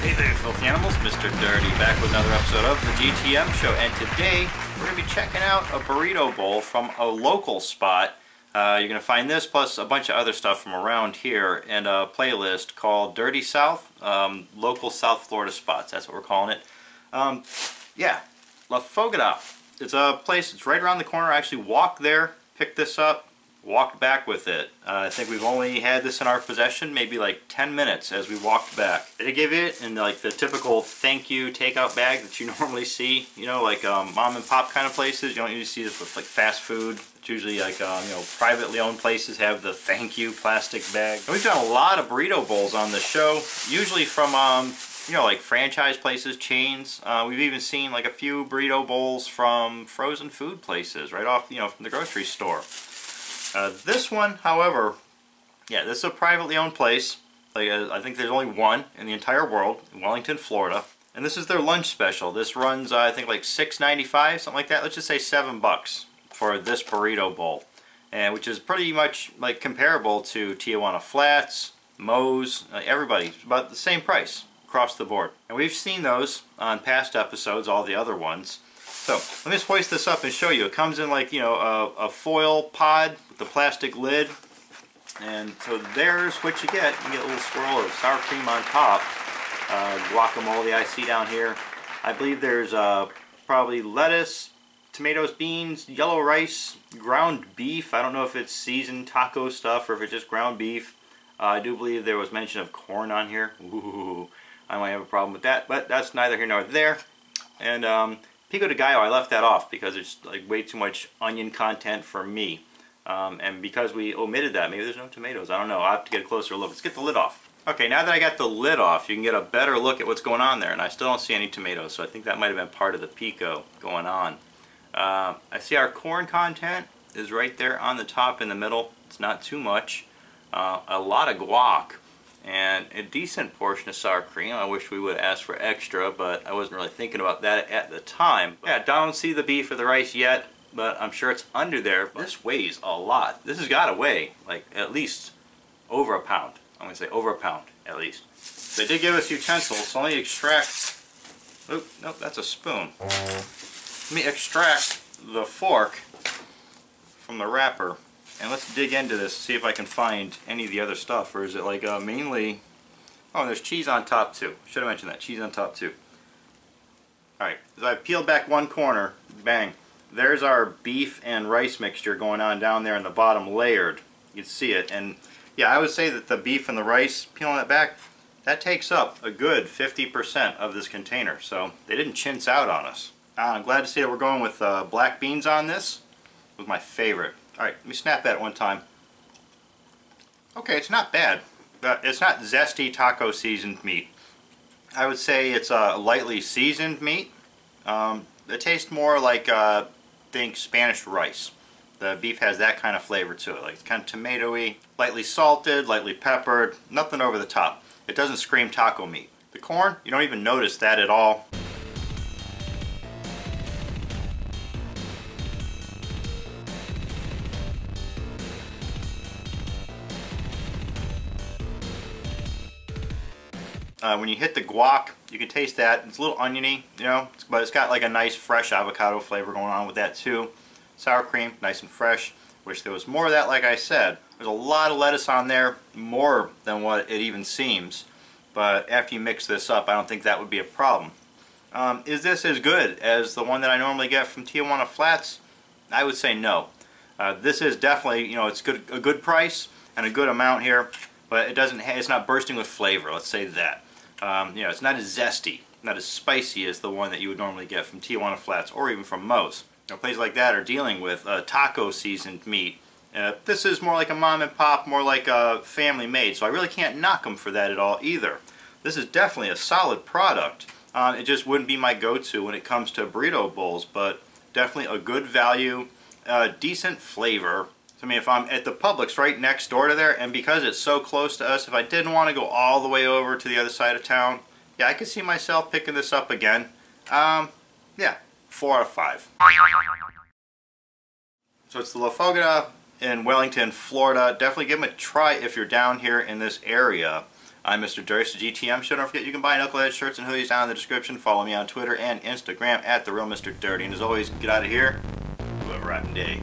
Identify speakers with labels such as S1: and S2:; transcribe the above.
S1: Hey there, filthy animals, Mr. Dirty back with another episode of the GTM show, and today we're going to be checking out a burrito bowl from a local spot. You're going to find this plus a bunch of other stuff from around here in a playlist called Dirty South, local South Florida spots, that's what we're calling it. Yeah, La Fogata. It's a place, it's right around the corner. I actually walked there, picked this up, walked back with it. I think we've only had this in our possession maybe like 10 minutes as we walked back. They give it in like the typical thank you takeout bag that you normally see, you know, like mom and pop kind of places. You don't usually see this with like fast food. It's usually like, you know, privately owned places have the thank you plastic bag. And we've done a lot of burrito bowls on the show, usually from, you know, like franchise places, chains. We've even seen like a few burrito bowls from frozen food places right off, you know, from the grocery store. This one, however, yeah, this is a privately owned place. Like I think there's only one in the entire world, in Wellington, Florida. And this is their lunch special. This runs, I think, like $6.95, something like that. Let's just say $7 for this burrito bowl, and which is pretty much like comparable to Tijuana Flats, Moe's, everybody. It's about the same price across the board. And we've seen those on past episodes, all the other ones. So let me just hoist this up and show you. It comes in like, you know, a foil pod with the plastic lid. And so there's what you get. You get a little swirl of sour cream on top. Guacamole I see down here. I believe there's probably lettuce, tomatoes, beans, yellow rice, ground beef. I don't know if it's seasoned taco stuff or if it's just ground beef. I do believe there was mention of corn on here. Ooh, I might have a problem with that, but that's neither here nor there. And pico de gallo, I left that off because it's like way too much onion content for me. And because we omitted that, maybe there's no tomatoes. I don't know. I'll have to get a closer look. Let's get the lid off. Okay, now that I got the lid off, you can get a better look at what's going on there. And I still don't see any tomatoes, so I think that might have been part of the pico going on. I see our corn content is right there on the top in the middle. It's not too much. A lot of guac. And a decent portion of sour cream. I wish we would ask for extra, but I wasn't really thinking about that at the time. Yeah, don't see the beef or the rice yet, but I'm sure it's under there. This weighs a lot. This has got to weigh like at least over a pound. I'm going to say over a pound at least. They did give us utensils, so let me extract... Oop, nope, that's a spoon. Let me extract the fork from the wrapper. And let's dig into this, see if I can find any of the other stuff, or is it like mainly... Oh, there's cheese on top too. Should have mentioned that, cheese on top too. Alright, as I peeled back one corner, bang, there's our beef and rice mixture going on down there in the bottom layered. You can see it, and yeah, I would say that the beef and the rice, peeling it back, that takes up a good 50% of this container, so they didn't chintz out on us. I'm glad to see that we're going with black beans on this. It was my favorite. Alright, let me snap that one time. Okay, it's not bad. It's not zesty taco seasoned meat. I would say it's a lightly seasoned meat. It tastes more like, think Spanish rice. The beef has that kind of flavor to it. Like it's kind of tomatoey, lightly salted, lightly peppered, nothing over the top. It doesn't scream taco meat. The corn, you don't even notice that at all. When you hit the guac, you can taste that. It's a little oniony, you know, but it's got like a nice fresh avocado flavor going on with that too. Sour cream, nice and fresh. Wish there was more of that, like I said. There's a lot of lettuce on there, more than what it even seems. But after you mix this up, I don't think that would be a problem. Is this as good as the one that I normally get from Tijuana Flats? I would say no. This is definitely, you know, it's good, a good price and a good amount here, but it doesn't. It's not bursting with flavor. Let's say that. You know, it's not as zesty, not as spicy as the one that you would normally get from Tijuana Flats or even from Moe's. You know, places like that are dealing with taco seasoned meat. This is more like a mom and pop, more like a family made, so I really can't knock them for that at all either. This is definitely a solid product. It just wouldn't be my go-to when it comes to burrito bowls, but definitely a good value, decent flavor. I mean, if I'm at the Publix right next door to there, and because it's so close to us, if I didn't want to go all the way over to the other side of town, yeah, I could see myself picking this up again. Yeah, 4 out of 5. So it's the La Fogata in Wellington, Florida. Definitely give them a try if you're down here in this area. I'm Mr. Dirty, it's the GTM Show. Don't forget you can buy MacLeod shirts and hoodies down in the description. Follow me on Twitter and Instagram at The Real Mr. Dirty. And as always, get out of here. You have a rotten day.